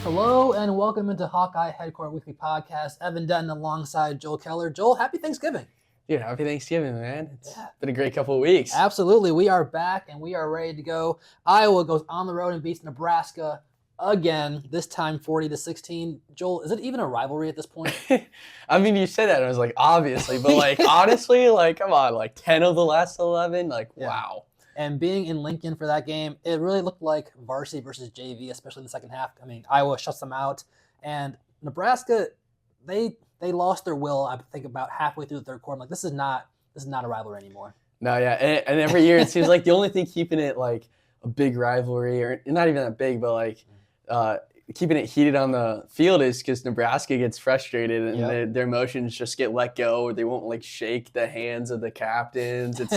Hello and welcome into Hawkeye Headquarters Weekly podcast. Evan Denton alongside Joel Keller. Joel, happy Thanksgiving. Dude, happy Thanksgiving, man. It's been a great couple of weeks. Absolutely. We are back and we are ready to go. Iowa goes on the road and beats Nebraska again, this time 40-16. Joel, is it even a rivalry at this point? I mean, you said that and I was like, obviously, but honestly, come on, 10 of the last 11, wow. And being in Lincoln for that game, it really looked like varsity versus JV, especially in the second half. I mean, Iowa shuts them out. And Nebraska, they lost their will, I think, about halfway through the third quarter. I'm like, this is not a rivalry anymore. No, yeah. And every year it seems like the only thing keeping it a big rivalry, or not even that big, but keeping it heated on the field is because Nebraska gets frustrated and their emotions just get let go, or they won't shake the hands of the captains. It's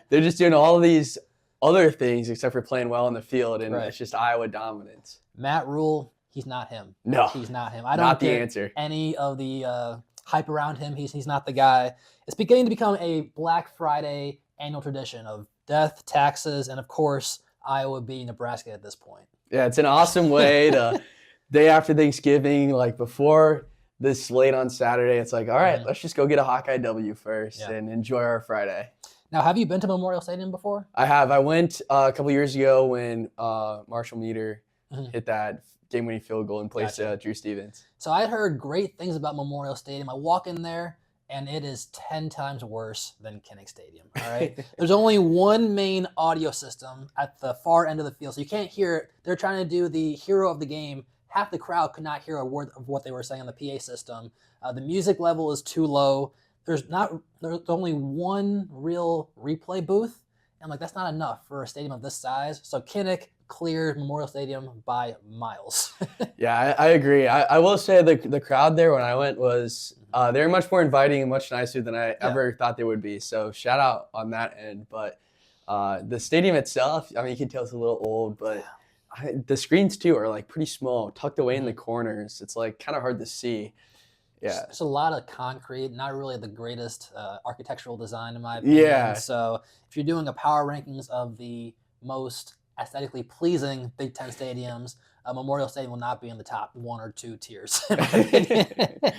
they're just doing all of these other things except for playing well on the field, and It's just Iowa dominance. Matt Rule, he's not him. No, he's not him. I don't get any of the hype around him. He's not the guy. It's beginning to become a Black Friday annual tradition of death, taxes, and of course Iowa beating Nebraska at this point. Yeah, it's an awesome way to day after Thanksgiving, before this late on Saturday, it's all right, let's just go get a Hawkeye W first and enjoy our Friday. Now, have you been to Memorial Stadium before? I have. I went a couple years ago when Marshall Meter hit that game-winning field goal in place Drew Stevens. So I heard great things about Memorial Stadium. I walk in there, and it is 10 times worse than Kinnick Stadium, all right? There's only one main audio system at the far end of the field, so you can't hear it. They're trying to do the hero of the game. Half the crowd could not hear a word of what they were saying on the PA system. The music level is too low. There's only one real replay booth, and that's not enough for a stadium of this size. So Kinnick cleared Memorial Stadium by miles. Yeah, I agree. I will say the crowd there when I went was they were much more inviting and much nicer than I ever thought they would be. So shout out on that end. But the stadium itself, I mean, you can tell it's a little old, but the screens too are pretty small, tucked away in the corners. It's kind of hard to see. Yeah, it's a lot of concrete, not really the greatest architectural design in my opinion. Yeah. So if you're doing a power rankings of the most aesthetically pleasing Big Ten stadiums, Memorial Stadium will not be in the top 1 or 2 tiers. But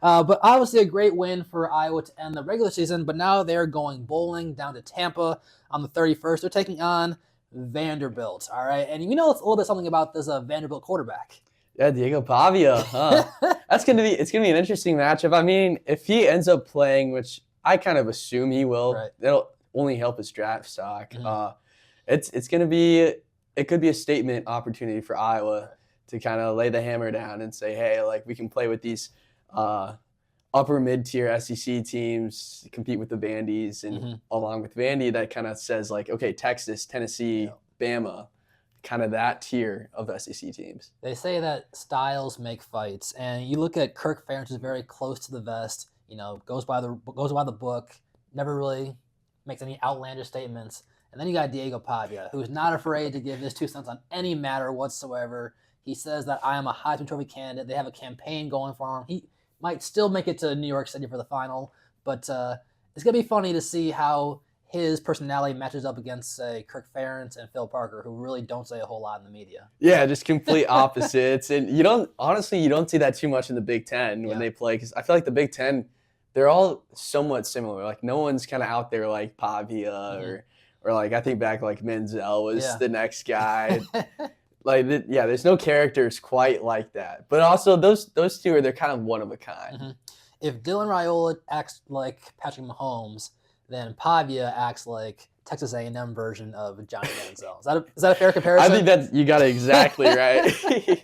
obviously a great win for Iowa to end the regular season, but now they're going bowling down to Tampa on the 31st. They're taking on Vanderbilt, all right? And you know it's a little bit something about this Vanderbilt quarterback. Yeah, Diego Pavia, huh? It's gonna be an interesting matchup. I mean, if he ends up playing, which I kind of assume he will, it'll only help his draft stock. It could be a statement opportunity for Iowa to kind of lay the hammer down and say, hey, we can play with these upper mid-tier SEC teams, compete with the Vandies, and along with Vandy, that kind of says okay, Texas, Tennessee, Bama, kind of that tier of SEC teams. They say that styles make fights, and you look at Kirk Ferentz, who's very close to the vest, goes by the book, never really makes any outlandish statements. And then you got Diego Pavia, who's not afraid to give his 2 cents on any matter whatsoever. He says that I am a Heisman Trophy candidate. They have a campaign going for him. He might still make it to New York City for the final, but it's going to be funny to see how his personality matches up against, say, Kirk Ferentz and Phil Parker, who really don't say a whole lot in the media. Yeah, just complete opposites. And you don't see that too much in the Big Ten when they play, because I feel like the Big Ten, they're all somewhat similar. No one's kind of out there like Pavia or I think back Menzel was the next guy. There's no characters quite like that. But also those two they're kind of one of a kind. If Dylan Raiola acts like Patrick Mahomes, then Pavia acts like Texas A&M version of Johnny Manziel. Is that a fair comparison? I think you got it exactly right.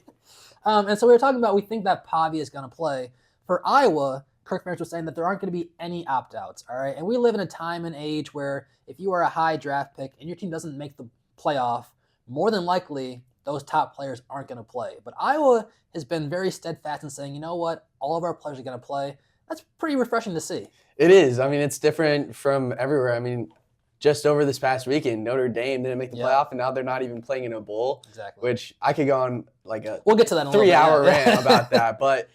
And so we were talking about, we think that Pavia is going to play. For Iowa, Kirk Ferentz was saying that there aren't going to be any opt-outs, all right? And we live in a time and age where if you are a high draft pick and your team doesn't make the playoff, more than likely those top players aren't going to play. But Iowa has been very steadfast in saying, you know what, all of our players are going to play. That's pretty refreshing to see. It is. I mean, it's different from everywhere. I mean, just over this past weekend, Notre Dame didn't make the playoff, and now they're not even playing in a bowl. Exactly. Which I could go on we'll get to that in a 3-hour rant about that. But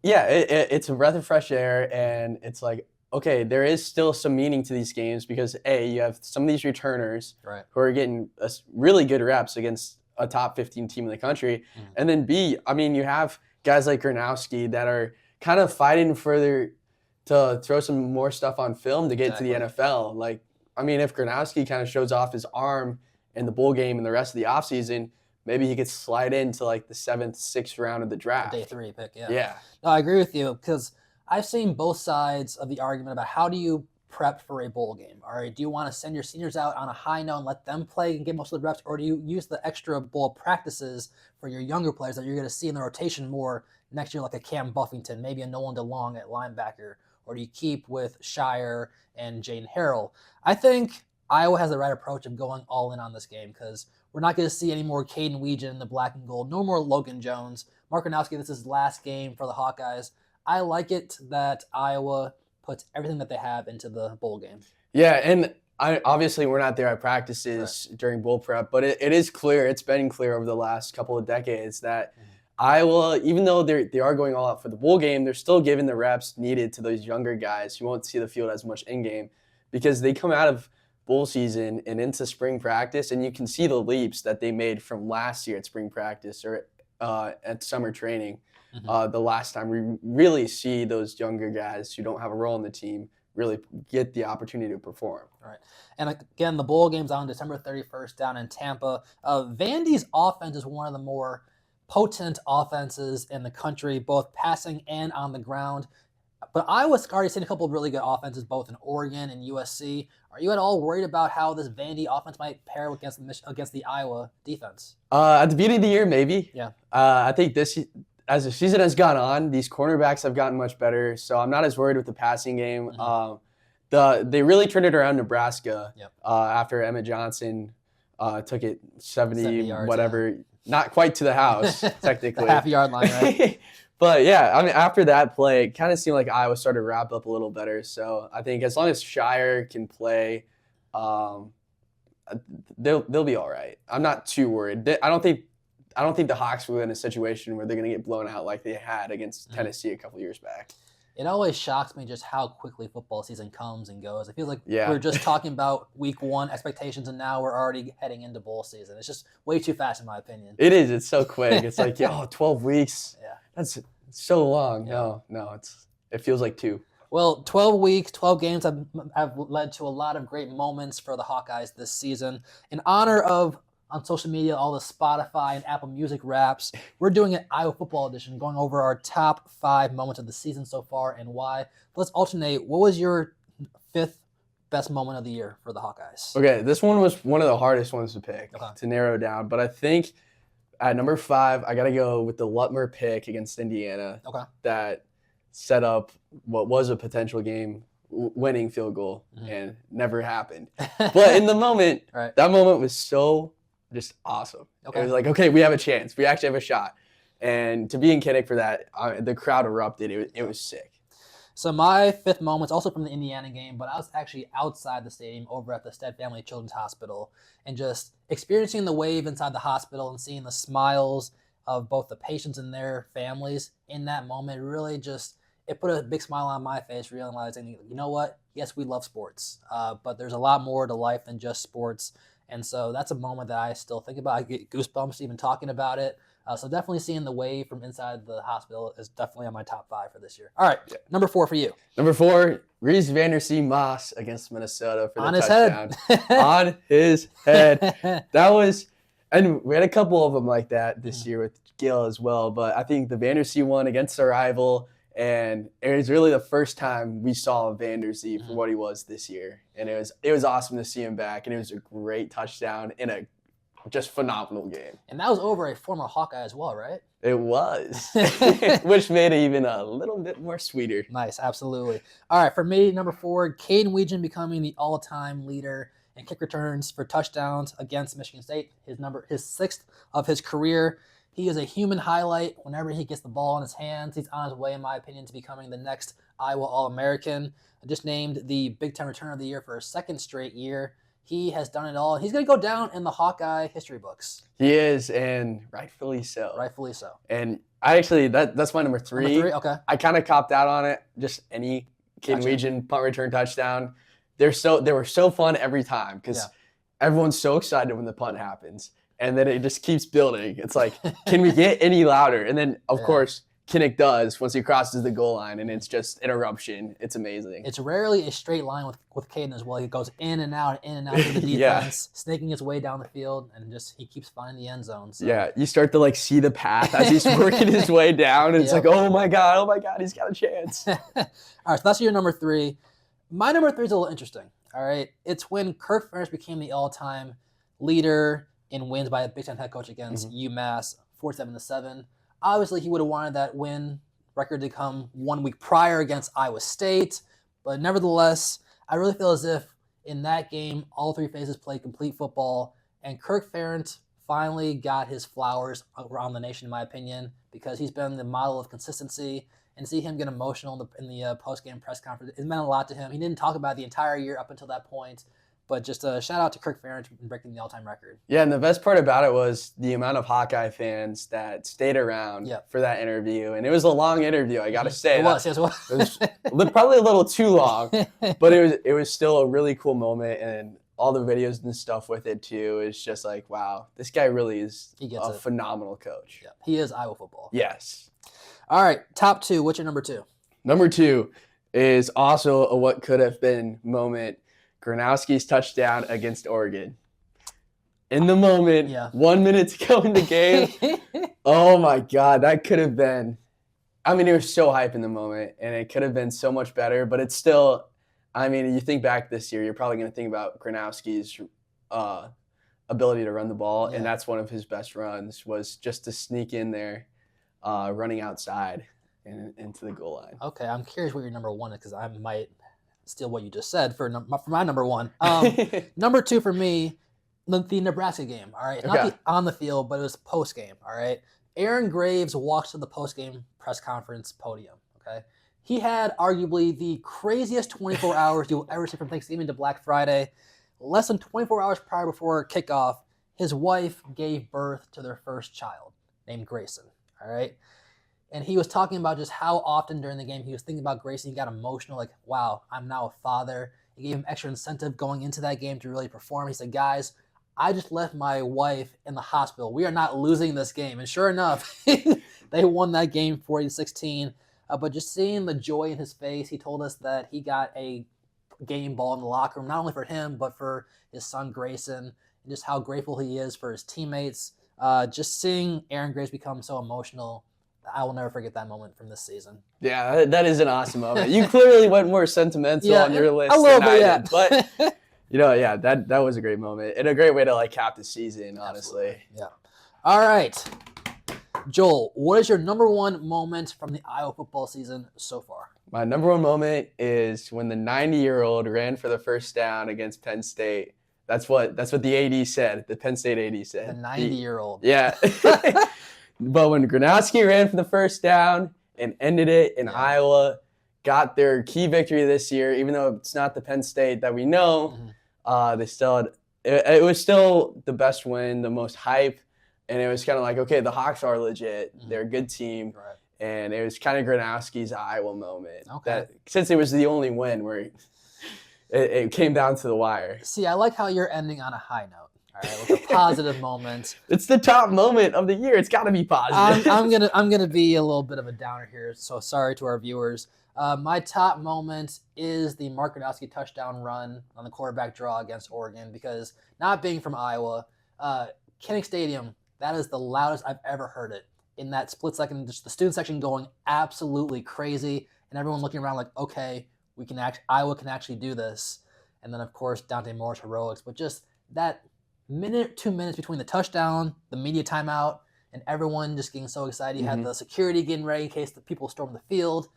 yeah, it's a breath of fresh air, and it's okay, there is still some meaning to these games because you have some of these returners who are getting really good reps against a top 15 team in the country. And then B, I mean, you have guys like Gronowski that are kind of fighting further to throw some more stuff on film to get to the NFL. Like, I mean, if Gronowski kind of shows off his arm in the bowl game and the rest of the offseason, maybe he could slide into like the 7th, 6th round of the draft. Day 3 pick, yeah. Yeah. No, I agree with you because I've seen both sides of the argument about how do you prep for a bowl game. All right, do you want to send your seniors out on a high note and let them play and get most of the reps, or do you use the extra bowl practices for your younger players that you're going to see in the rotation more next year, like a Cam Buffington, maybe a Nolan DeLong at linebacker, or do you keep with Shire and Jaden Harrell? I think Iowa has the right approach of going all in on this game because we're not going to see any more Caden Weegan in the black and gold, no more Logan Jones. Mark Gronowski, this is his last game for the Hawkeyes. I like it that Iowa puts everything that they have into the bowl game. Yeah, and obviously we're not there at practices during bowl prep, but it is clear, it's been clear over the last couple of decades that Iowa, even though they are going all out for the bowl game, they're still giving the reps needed to those younger guys who won't see the field as much in-game because they come out of bowl season and into spring practice, and you can see the leaps that they made from last year at spring practice or at summer training. The last time we really see those younger guys who don't have a role in the team really get the opportunity to perform. Right. And again, the bowl game's on December 31st down in Tampa. Vandy's offense is one of the more potent offenses in the country, both passing and on the ground. But Iowa's already seen a couple of really good offenses, both in Oregon and USC. Are you at all worried about how this Vandy offense might pair against the Iowa defense? At the beginning of the year, maybe. Yeah. I think as the season has gone on, these cornerbacks have gotten much better, so I'm not as worried with the passing game. They really turned it around Nebraska after Emmett Johnson took it 70 yards, whatever. Yeah. Not quite to the house, technically. The half-yard line, right? But, yeah, I mean, after that play, it kind of seemed like Iowa started to wrap up a little better. So I think as long as Shire can play, they'll be all right. I'm not too worried. I don't think the Hawks were in a situation where they're going to get blown out like they had against Tennessee a couple years back. It always shocks me just how quickly football season comes and goes. It feels like we're just talking about week 1 expectations, and now we're already heading into bowl season. It's just way too fast, in my opinion. It is. It's so quick. It's like, 12 weeks. Yeah. That's so long. Yeah. No, it feels like 2. Well, 12 weeks, 12 games have led to a lot of great moments for the Hawkeyes this season. In honor of, on social media, all the Spotify and Apple Music raps, we're doing an Iowa Football edition, going over our top 5 moments of the season so far and why. Let's alternate. What was your 5th best moment of the year for the Hawkeyes? Okay, this one was one of the hardest ones to pick, to narrow down. But I think at number 5, I got to go with the Lutmer pick against Indiana. That set up what was a potential game-winning field goal and never happened. But in the moment, that moment was so just awesome. It was like, okay, we have a chance. We actually have a shot. And to be in Kinnick for that, the crowd erupted. It was sick. So my 5th moment's also from the Indiana game, but I was actually outside the stadium over at the Stead Family Children's Hospital and just experiencing the wave inside the hospital and seeing the smiles of both the patients and their families in that moment really just, it put a big smile on my face, realizing, you know what? Yes, we love sports, but there's a lot more to life than just sports. And so that's a moment that I still think about. I get goosebumps even talking about it. So definitely seeing the wave from inside the hospital is definitely on my top 5 for this year. All right, number 4 for you. Number 4, Reese Vandersea-Moss against Minnesota for the on touchdown. His head. On his head. That was, and we had a couple of them like that this year with Gil as well. But I think the Vandersea one against our rival, and it was really the first time we saw Vandersea for what he was this year. And it was awesome to see him back, and it was a great touchdown in a just phenomenal game. And that was over a former Hawkeye as well, right? It was, which made it even a little bit more sweeter. Nice, absolutely. All right, for me, number 4, Caden Weegan becoming the all-time leader in kick returns for touchdowns against Michigan State. His 6th of his career. He is a human highlight. Whenever he gets the ball in his hands, he's on his way, in my opinion, to becoming the next Iowa All-American. Just named the Big Ten Returner of the Year for a 2nd straight year. He has done it all. He's going to go down in the Hawkeye history books. He is, and rightfully so. Rightfully so. And I actually, that's my number 3. Number 3, okay. I kind of copped out on it. Just any Caden Weegan punt return touchdown. They were so fun every time because everyone's so excited when the punt happens. and then it just keeps building. It's like, can we get any louder? And then, of course, Kinnick does once he crosses the goal line, and it's just an eruption. It's amazing. It's rarely a straight line with Caden as well. He goes in and out of the defense, snaking his way down the field, and just he keeps finding the end zone. So. Yeah, you start to like see the path as he's working his way down, and it's like, oh my god, he's got a chance. All right, so that's your number 3. My number 3 is a little interesting. All right, it's when Kirk Ferentz became the all-time leader in wins by a Big Ten head coach against UMass, 47-7. Obviously, he would have wanted that win record to come 1 week prior against Iowa State, but nevertheless, I really feel as if in that game, all 3 phases played complete football, and Kirk Ferentz finally got his flowers around the nation, in my opinion, because he's been the model of consistency. And see him get emotional in the post-game press conference, it meant a lot to him. He didn't talk about it the entire year up until that point, but just a shout out to Kirk Ferentz for breaking the all-time record. Yeah, and the best part about it was the amount of Hawkeye fans that stayed around for that interview. And it was a long interview, I got to say. It was. It was probably a little too long, but it was still a really cool moment, and all the videos and stuff with it too is just like, wow, this guy really is a phenomenal coach. Yeah, he is Iowa football. Yes. All right, top 2. What's your number 2? Number 2 is also a what could have been moment. Gronowski's touchdown against Oregon. In the moment, 1 minute to go in the game. Oh my God, that could have been. I mean, it was so hype in the moment, and it could have been so much better. But it's still. I mean, you think back this year, you're probably going to think about Gronowski's ability to run the ball, and that's one of his best runs was just to sneak in there. Running outside and into the goal line. Okay, I'm curious what your number 1 is because I might steal what you just said for my number 1. Number 2 for me, the Nebraska game. All right, not on the field, but it was post game. All right, Aaron Graves walks to the post game press conference podium. Okay, he had arguably the craziest 24 hours you'll ever see from Thanksgiving to Black Friday. Less than 24 hours prior before kickoff, his wife gave birth to their first child named Grayson. All right. And he was talking about just how often during the game he was thinking about Grayson. He got emotional, like, wow, I'm now a father. It gave him extra incentive going into that game to really perform. He said, guys, I just left my wife in the hospital. We are not losing this game. And sure enough, they won that game 40-16. But just seeing the joy in his face, he told us that he got a game ball in the locker room, not only for him, but for his son Grayson, and just how grateful he is for his teammates. Just seeing Aaron Graves become so emotional, I will never forget that moment from this season. Yeah, that is an awesome moment. You clearly went more sentimental on your list a little than bit, I did. But, that was a great moment and a great way to, like, cap the season, honestly. Absolutely. Yeah. All right. Joel, what is your number 1 moment from the Iowa football season so far? My number 1 moment is when the 90-year-old ran for the first down against Penn State. That's what the AD said, the Penn State AD said. The 90-year-old. Yeah. But when Gronowski ran for the first down and ended it in Iowa, got their key victory this year, even though it's not the Penn State that we know, they still had, it was still the best win, the most hype, and it was kind of like, okay, the Hawks are legit. They're a good team. Right. And it was kind of Gronowski's Iowa moment. Okay. Since it was the only win where it came down to the wire. See, I like how you're ending on a high note. All right, with a positive moment. It's the top moment of the year. It's got to be positive. I'm gonna be a little bit of a downer here, so sorry to our viewers. My top moment is the Mark Gronowski touchdown run on the quarterback draw against Oregon, because not being from Iowa, Kinnick Stadium, that is the loudest I've ever heard it. In that split second, just the student section going absolutely crazy, and everyone looking around like, okay, Iowa can actually do this. And then, of course, Dante Moore's heroics. But just that minute, 2 minutes between the touchdown, the media timeout, and everyone just getting so excited. You had the security getting ready in case the people stormed the field.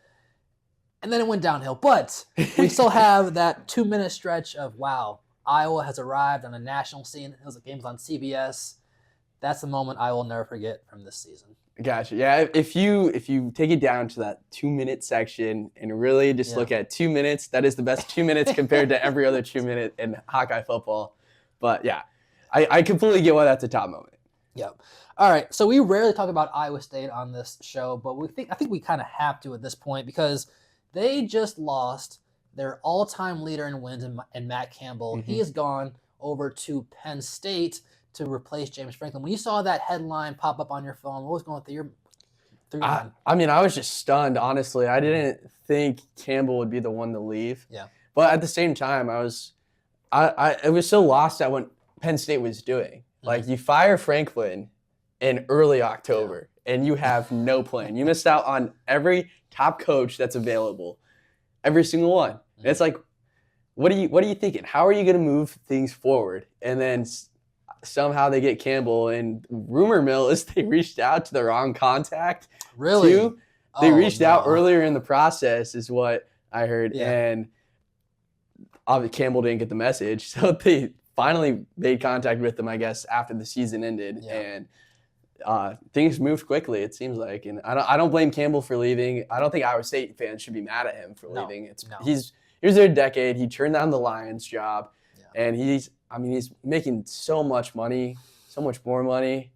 And then it went downhill. But we still have that 2-minute stretch of, wow, Iowa has arrived on a national scene. Those games on CBS. That's the moment I will never forget from this season. Gotcha. Yeah, if you take it down to that 2-minute section and really just look at 2 minutes, that is the best 2 minutes compared to every other 2 minute in Hawkeye football. But yeah, I completely get why that's a top moment. Yep. All right. So we rarely talk about Iowa State on this show, but I think we kind of have to at this point, because they just lost their all-time leader in wins in Matt Campbell. He has gone over to Penn State to replace James Franklin. When you saw that headline pop up on your phone, what was going through your mind? I mean, I was just stunned, honestly. I didn't think Campbell would be the one to leave. Yeah. But at the same time, I was so lost at what Penn State was doing. Like, you fire Franklin in early October, and you have no plan. You missed out on every top coach that's available, every single one. And it's like, what are you thinking? How are you going to move things forward? And then somehow they get Campbell, and rumor mill is they reached out to the wrong contact. Really? Too. They reached out earlier in the process, is what I heard, and obviously Campbell didn't get the message, so they finally made contact with them, I guess, after the season ended, and things moved quickly, it seems like. And I don't blame Campbell for leaving. I don't think Iowa State fans should be mad at him for leaving. He's there a decade. He turned down the Lions job, and he's making so much money, so much more money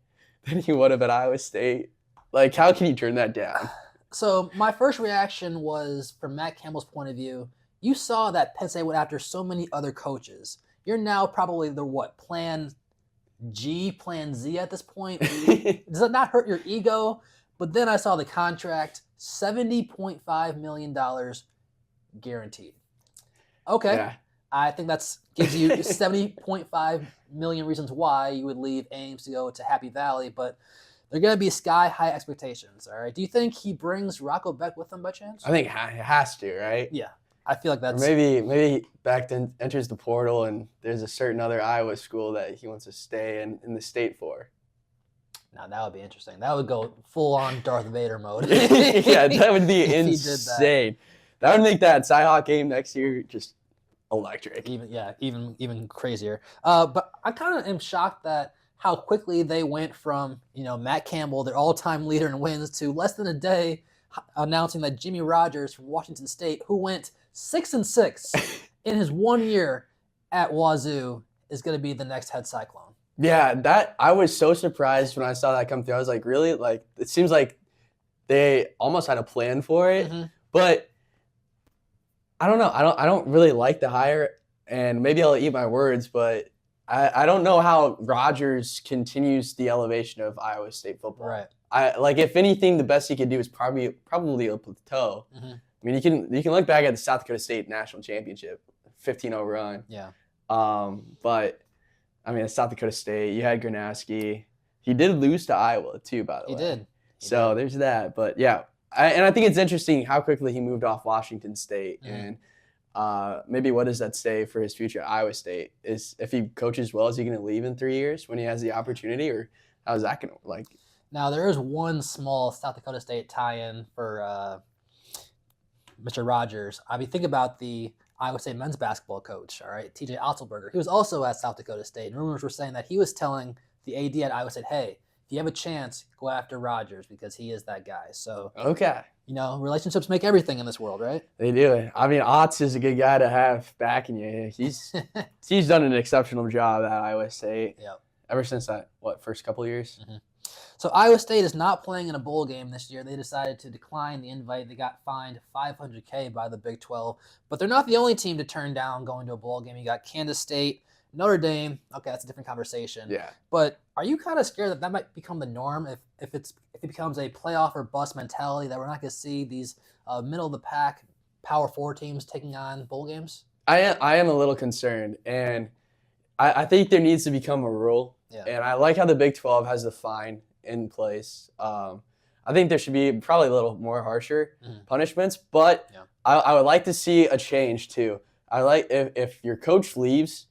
than he would have at Iowa State. Like, how can you turn that down? So my first reaction was, from Matt Campbell's point of view, you saw that Penn State went after so many other coaches. You're now probably the plan G, plan Z at this point. Does it not hurt your ego? But then I saw the contract, $70.5 million guaranteed. Okay. Yeah. I think that gives you 70.5 million reasons why you would leave Ames to go to Happy Valley, but they're going to be sky-high expectations, all right? Do you think he brings Rocco Beck with him by chance? I think he has to, right? Yeah. I feel like that's... Or maybe Beck then enters the portal and there's a certain other Iowa school that he wants to stay in the state for. Now, that would be interesting. That would go full-on Darth Vader mode. Yeah, that would be insane. That would make that Cy-Hawk game next year just electric. Even crazier. But I kind of am shocked that how quickly they went from, Matt Campbell, their all-time leader in wins, to less than a day announcing that Jimmy Rogers from Washington State, who went 6-6 in his 1 year at Wazoo, is going to be the next head Cyclone. Yeah, I was so surprised when I saw that come through. I was like, really? Like, it seems like they almost had a plan for it, but I don't know. I don't really like the hire, and maybe I'll eat my words, but I don't know how Rogers continues the elevation of Iowa State football. Right. If anything, the best he could do is probably a plateau. I mean, you can look back at the South Dakota State National Championship, 15-0 run. Yeah. But I mean, at South Dakota State, you had Gronowski. He did lose to Iowa too, by the way. He did. So there's that. But yeah, I think it's interesting how quickly he moved off Washington State, and maybe what does that say for his future at Iowa State? Is if he coaches well, is he going to leave in 3 years when he has the opportunity, or how is that going to like? Now there is one small South Dakota State tie-in for Mr. Rogers. I mean, think about the Iowa State men's basketball coach, all right, TJ Otzelberger. He was also at South Dakota State, and rumors were saying that he was telling the AD at Iowa State, hey, if you have a chance, go after Rogers because he is that guy. So, okay. Relationships make everything in this world, right? They do. I mean, Otz is a good guy to have backing you. He's done an exceptional job at Iowa State. Yep. Ever since that, first couple of years? So Iowa State is not playing in a bowl game this year. They decided to decline the invite. They got fined $500K by the Big 12. But they're not the only team to turn down going to a bowl game. You got Kansas State, Notre Dame. Okay, that's a different conversation. Yeah. But are you kind of scared that might become the norm if it becomes a playoff or bust mentality, that we're not going to see these middle of the pack Power 4 teams taking on bowl games? I am a little concerned, and I think there needs to become a rule. Yeah. And I like how the Big 12 has the fine in place. I think there should be probably a little more harsher punishments, but I would like to see a change too. I like if your coach leaves,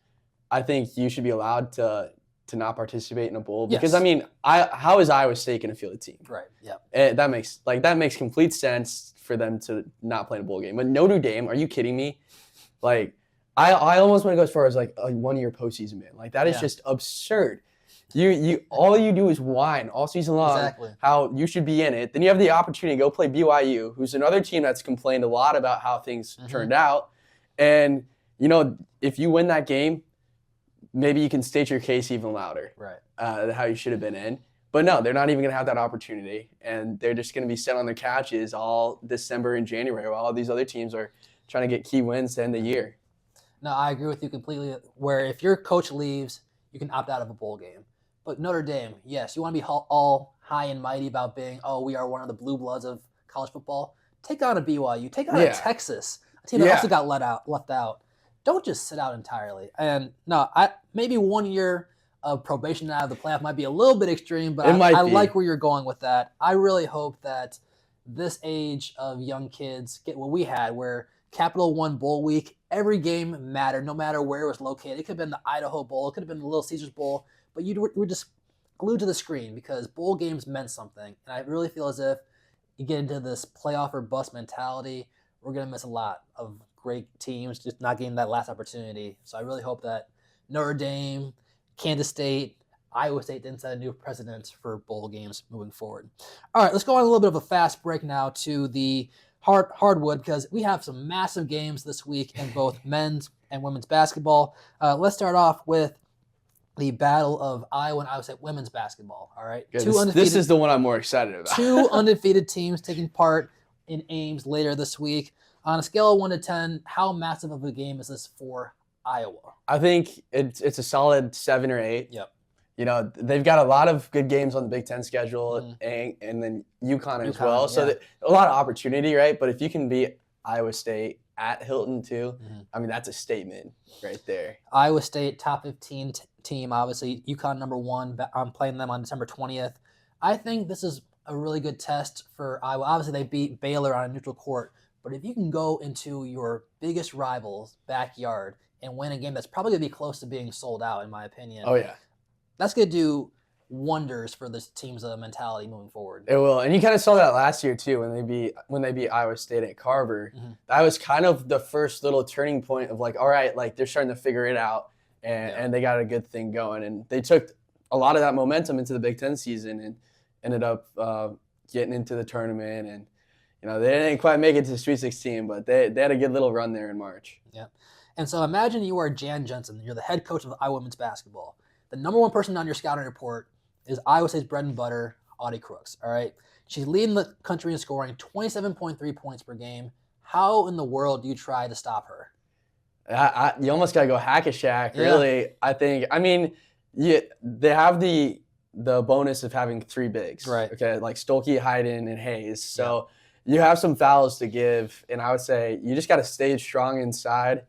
I think you should be allowed to not participate in a bowl, because I mean, how is Iowa State going to field a team? Right. Yeah. And that makes complete sense for them to not play in a bowl game. But Notre Dame, are you kidding me? Like, I almost want to go as far as like a 1 year postseason ban. Like, that is just absurd. You all you do is whine all season long how you should be in it. Then you have the opportunity to go play BYU, who's another team that's complained a lot about how things turned out. And if you win that game, maybe you can state your case even louder. Right. How you should have been in. But no, they're not even going to have that opportunity, and they're just going to be set on their couches all December and January while all these other teams are trying to get key wins to end the year. No, I agree with you completely. Where if your coach leaves, you can opt out of a bowl game. But Notre Dame, yes, you want to be all high and mighty about being, we are one of the blue bloods of college football. Take on a BYU. Take on a Texas, a team that also got left out. Don't just sit out entirely. And no, maybe 1 year of probation out of the playoff might be a little bit extreme, but I like where you're going with that. I really hope that this age of young kids get what we had, where Capital One Bowl week, every game mattered, no matter where it was located. It could have been the Idaho Bowl, it could have been the Little Caesars Bowl, but you were just glued to the screen because bowl games meant something. And I really feel as if you get into this playoff or bust mentality, we're going to miss a lot of great teams just not getting that last opportunity. So I really hope that Notre Dame, Kansas State, Iowa State didn't set a new precedent for bowl games moving forward. All right, let's go on a little bit of a fast break now to the hardwood because we have some massive games this week in both men's and women's basketball. Let's start off with the battle of Iowa and Iowa State women's basketball. All right, this is the one I'm more excited about. 2 undefeated teams taking part in Ames later this week. On a scale of 1 to 10, how massive of a game is this for Iowa? I think it's a solid 7 or 8. Yep. You know, they've got a lot of good games on the Big Ten schedule and then UConn as well. So a lot of opportunity, right? But if you can beat Iowa State at Hilton too, I mean, that's a statement right there. Iowa State, top 15 team, obviously. UConn number 1. I'm playing them on December 20th. I think this is a really good test for Iowa. Obviously, they beat Baylor on a neutral court. But if you can go into your biggest rival's backyard and win a game that's probably going to be close to being sold out, in my opinion. Oh, yeah. That's going to do wonders for this team's mentality moving forward. It will. And you kind of saw that last year, too, when they beat Iowa State at Carver. That was kind of the first little turning point of like, all right, like they're starting to figure it out and they got a good thing going. And they took a lot of that momentum into the Big Ten season and ended up getting into the tournament. And, you know, they didn't quite make it to the Sweet 16, but they had a good little run there in March. Yeah. And so imagine you are Jan Jensen. You're the head coach of Iowa women's basketball. The number 1 person on your scouting report is Iowa State's bread and butter, Audie Crooks. All right. She's leading the country in scoring 27.3 points per game. How in the world do you try to stop her? You almost got to go hack-a-shack, really. Yeah. I think, I mean, they have the bonus of having 3 bigs. Right. Okay, like Stolke, Hayden, and Hayes. So you have some fouls to give, and I would say you just got to stay strong inside.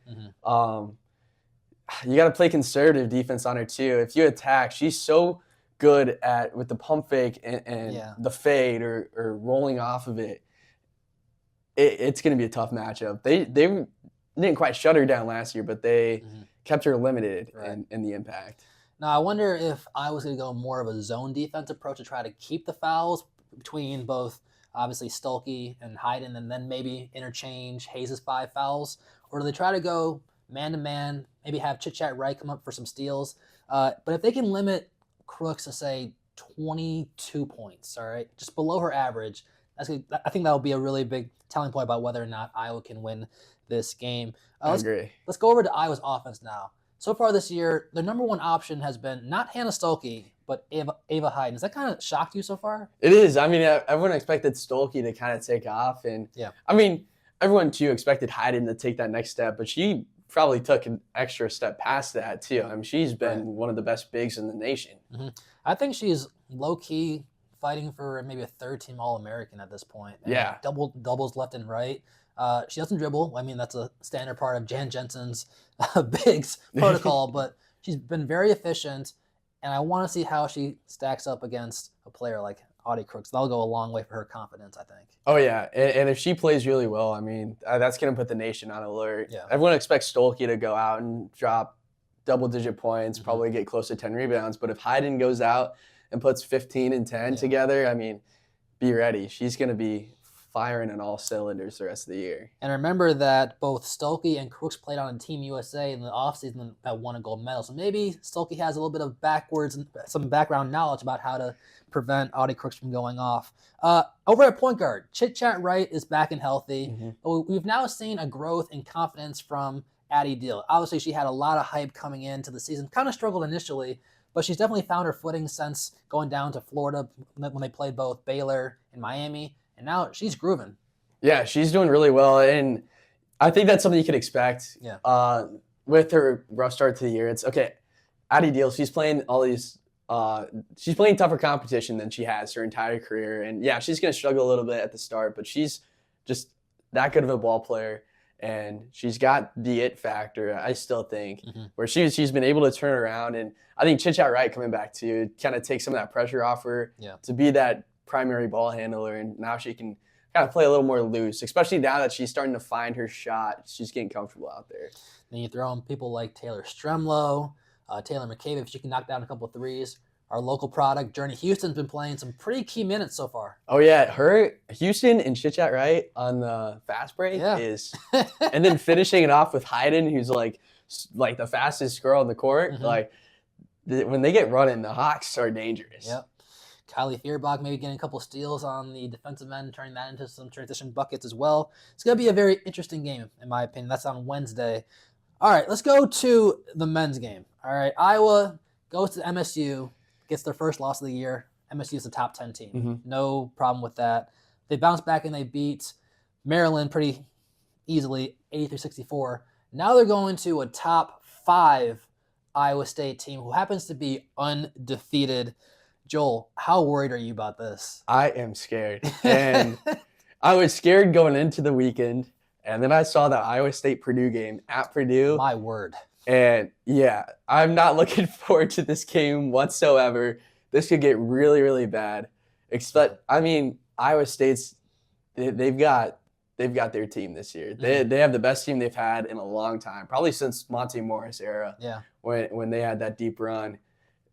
You got to play conservative defense on her too. If you attack, she's so good with the pump fake and the fade or rolling off of it. It's going to be a tough matchup. They didn't quite shut her down last year, but they kept her limited in the impact. Now, I wonder if I was going to go more of a zone defense approach to try to keep the fouls between both, obviously, Stolke and Hayden, and then maybe interchange Hayes' 5 fouls. Or do they try to go man-to-man, maybe have Chit-Chat Wright come up for some steals? But if they can limit Crooks to, say, 22 points, all right, just below her average, I think that will be a really big telling point about whether or not Iowa can win this game. I agree. Let's go over to Iowa's offense now. So far this year, their number 1 option has been not Hannah Stolke, but Ava Hayden. Does that kind of shock you so far? It is. I mean, everyone expected Stolke to kind of take off. And I mean, everyone too expected Hayden to take that next step, but she probably took an extra step past that too. I mean, she's been one of the best bigs in the nation. I think she's low-key fighting for maybe a 3rd-team All-American at this point. And doubles left and right. She doesn't dribble. I mean, that's a standard part of Jan Jensen's bigs protocol, but she's been very efficient, and I want to see how she stacks up against a player like Audie Crooks. That'll go a long way for her confidence, I think. Oh, yeah, and if she plays really well, I mean, that's going to put the nation on alert. Yeah. Everyone expects Stolke to go out and drop double-digit points, probably get close to 10 rebounds, but if Hayden goes out and puts 15 and 10 together, I mean, be ready. She's going to be firing on all cylinders the rest of the year. And remember that both Stolke and Crooks played on Team USA in the offseason that won a gold medal. So maybe Stolke has a little bit of some background knowledge about how to prevent Audie Crooks from going off. Over at point guard, Chit-Chat Wright is back and healthy. But we've now seen a growth in confidence from Addie Deal. Obviously, she had a lot of hype coming into the season. Kind of struggled initially, but she's definitely found her footing since going down to Florida when they played both Baylor and Miami. And now she's grooving. Yeah, she's doing really well. And I think that's something you could expect with her rough start to the year. It's okay, Addie Deal, she's playing all these she's playing tougher competition than she has her entire career. And yeah, she's going to struggle a little bit at the start, but she's just that good of a ball player. And she's got the it factor, I still think, where she's been able to turn around. And I think Chit-Chat Wright coming back to kind of take some of that pressure off her to be that primary ball handler. And now she can kind of play a little more loose, especially now that she's starting to find her shot. She's getting comfortable out there. Then you throw in people like Taylor Stremlow, Taylor McCabe, if she can knock down a couple of threes. Our local product, Journey Houston's been playing some pretty key minutes so far. Oh, yeah. Houston and Chit-Chat Wright on the fast break is – and then finishing it off with Hayden, who's like the fastest girl on the court. When they get running, the Hawks are dangerous. Yep. Kylie Fierbach maybe getting a couple steals on the defensive end, turning that into some transition buckets as well. It's going to be a very interesting game, in my opinion. That's on Wednesday. All right, let's go to the men's game. All right, Iowa goes to MSU. Gets their first loss of the year. MSU is a top 10 team. No problem with that. They bounced back and they beat Maryland pretty easily, 83-64. Now they're going to a top 5 Iowa State team who happens to be undefeated. Joel, how worried are you about this? I am scared. And I was scared going into the weekend. And then I saw that Iowa State-Purdue game at Purdue. My word. And yeah, I'm not looking forward to this game whatsoever. This could get really, really bad. Iowa State's they've got their team this year. They have the best team they've had in a long time, probably since Monte Morris era. Yeah, when they had that deep run.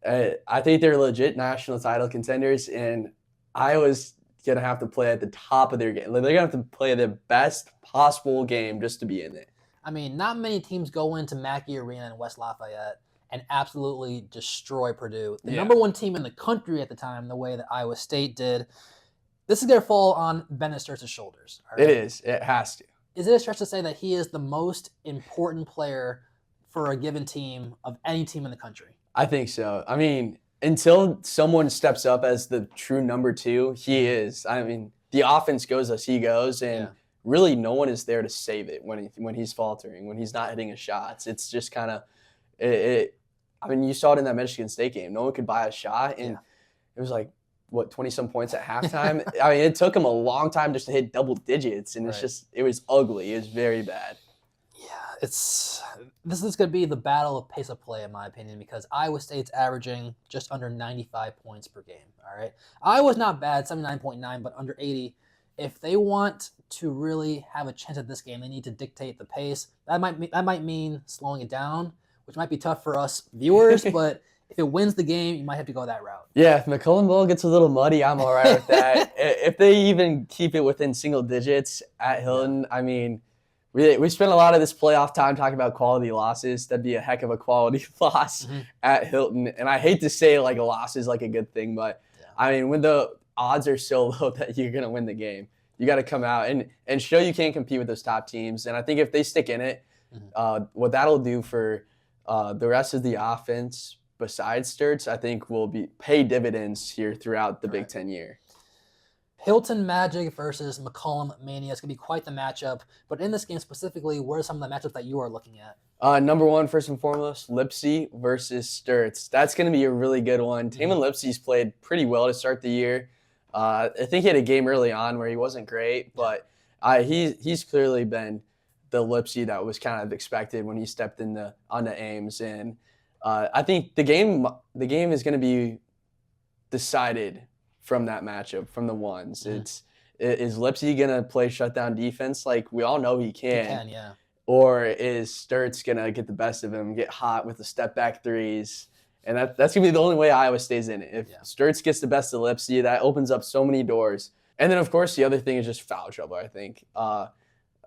I think they're legit national title contenders, and Iowa's gonna have to play at the top of their game. They're gonna have to play the best possible game just to be in it. I mean, not many teams go into Mackey Arena in West Lafayette and absolutely destroy Purdue. The number 1 team in the country at the time, the way that Iowa State did. This is going to fall on Bennett Sturtz's shoulders. Right? It is. It has to. Is it a stretch to say that he is the most important player for a given team of any team in the country? I think so. I mean, until someone steps up as the true number 2, he is. I mean, the offense goes as he goes, and really no one is there to save it when he's faltering, when he's not hitting his shots. It's just kind of I mean, you saw it in that Michigan State game. No one could buy a shot, and it was like, 20-some points at halftime? I mean, it took him a long time just to hit double digits, and it was ugly. It was very bad. Yeah, this is going to be the battle of pace of play, in my opinion, because Iowa State's averaging just under 95 points per game, all right? Iowa's not bad, 79.9, but under 80. If they want to really have a chance at this game, they need to dictate the pace. That might mean slowing it down, which might be tough for us viewers, but if it wins the game, you might have to go that route. Yeah, if McCullough Bowl gets a little muddy, I'm all right with that. If they even keep it within single digits at Hilton, I mean, we spent a lot of this playoff time talking about quality losses. That'd be a heck of a quality loss at Hilton. And I hate to say like a loss is like a good thing, but I mean, when the odds are so low that you're going to win the game, you got to come out and show you can compete with those top teams. And I think if they stick in it, what that'll do for the rest of the offense besides Sturtz, I think will pay dividends here throughout the Big Ten year. Hilton Magic versus McCollum Mania. It's going to be quite the matchup. But in this game specifically, what are some of the matchups that you are looking at? Number 1, first and foremost, Lipsy versus Sturtz. That's going to be a really good one. Taman Lipsy's played pretty well to start the year. I think he had a game early on where he wasn't great, but he's clearly been the Lipsy that was kind of expected when he stepped onto Ames. And I think the game is going to be decided from that matchup, from the ones. Is Lipsy going to play shutdown defense like we all know he can? He can, yeah. Or is Sturtz going to get the best of him, get hot with the step-back threes? And that's going to be the only way Iowa stays in it. If Sturtz gets the best of Lipsy, that opens up so many doors. And then, of course, the other thing is just foul trouble, I think.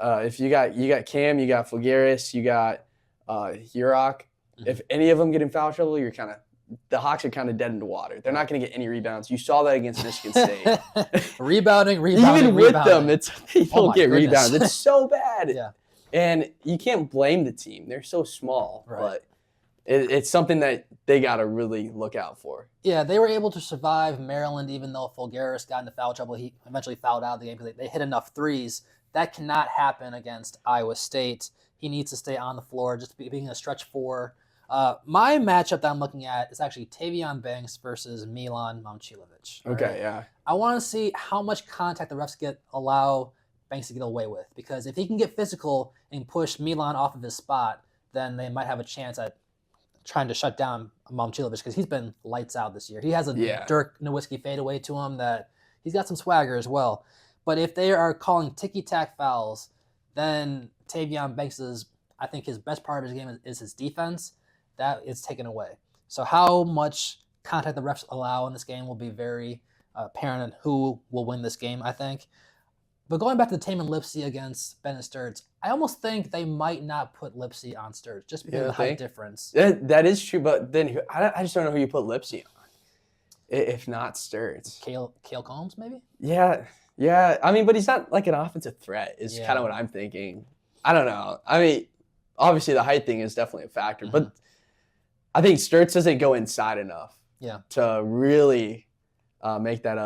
If you got Cam, you got Fulgaris, you got Hurok. If any of them get in foul trouble, the Hawks are kind of dead in the water. They're not going to get any rebounds. You saw that against Michigan State. rebounding. Even with them, they don't get rebounds. It's so bad. Yeah. And you can't blame the team. They're so small. Right. But it's something that they got to really look out for. Yeah, they were able to survive Maryland, even though Fulgaris got into foul trouble. He eventually fouled out of the game because they hit enough threes. That cannot happen against Iowa State. He needs to stay on the floor, just being a stretch 4. My matchup that I'm looking at is actually Tavion Banks versus Milan Momcilovic. Okay, right? yeah. I want to see how much contact the refs allow Banks to get away with, because if he can get physical and push Milan off of his spot, then they might have a chance at trying to shut down Momcilovic, because he's been lights out this year. He has a Dirk Nowitzki fadeaway to him that he's got some swagger as well. But if they are calling ticky-tack fouls, then Tavion Banks I think his best part of his game is his defense. That is taken away. So how much contact the refs allow in this game will be very apparent in who will win this game, I think. But going back to the Taman Lipsy against Bennett Sturts, I almost think they might not put Lipsy on Sturts just because of the height difference. That is true, but then I just don't know who you put Lipsy on, if not Sturts. Cale Combs, maybe? Yeah. I mean, but he's not like an offensive threat is kind of what I'm thinking. I don't know. I mean, obviously the height thing is definitely a factor, but I think Sturts doesn't go inside enough to really make that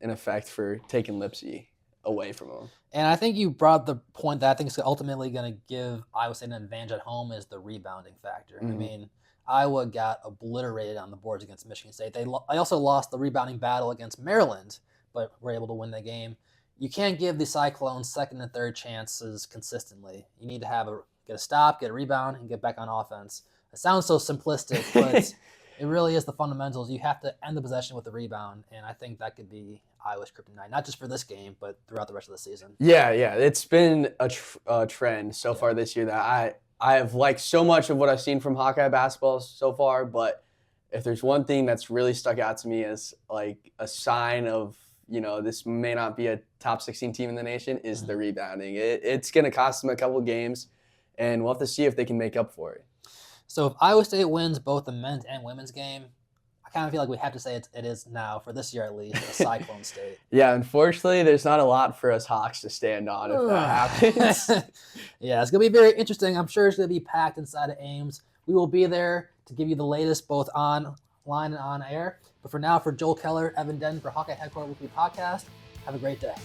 an effect for taking Lipsy away from him. And I think you brought the point that I think is ultimately going to give Iowa State an advantage at home is the rebounding factor. I mean, Iowa got obliterated on the boards against Michigan State. They also lost the rebounding battle against Maryland, but were able to win the game. You can't give the Cyclones second and third chances consistently. You need to get a stop, get a rebound, and get back on offense. It sounds so simplistic, but it really is the fundamentals. You have to end the possession with the rebound, and I think that could be Iowa's kryptonite, not just for this game, but throughout the rest of the season. Yeah. It's been a trend so far this year that I have liked so much of what I've seen from Hawkeye basketball so far, but if there's one thing that's really stuck out to me as like a sign of, this may not be a top 16 team in the nation is the rebounding. It's going to cost them a couple games, and we'll have to see if they can make up for it. So if Iowa State wins both the men's and women's game, I kind of feel like we have to say it is now, for this year at least, a Cyclone State. Yeah, unfortunately, there's not a lot for us Hawks to stand on if that happens. Yeah, it's going to be very interesting. I'm sure it's going to be packed inside of Ames. We will be there to give you the latest both online and on air. But for now, for Joel Keller, Evan Denton, for Hawkeye Headquarters Weekly Podcast, have a great day.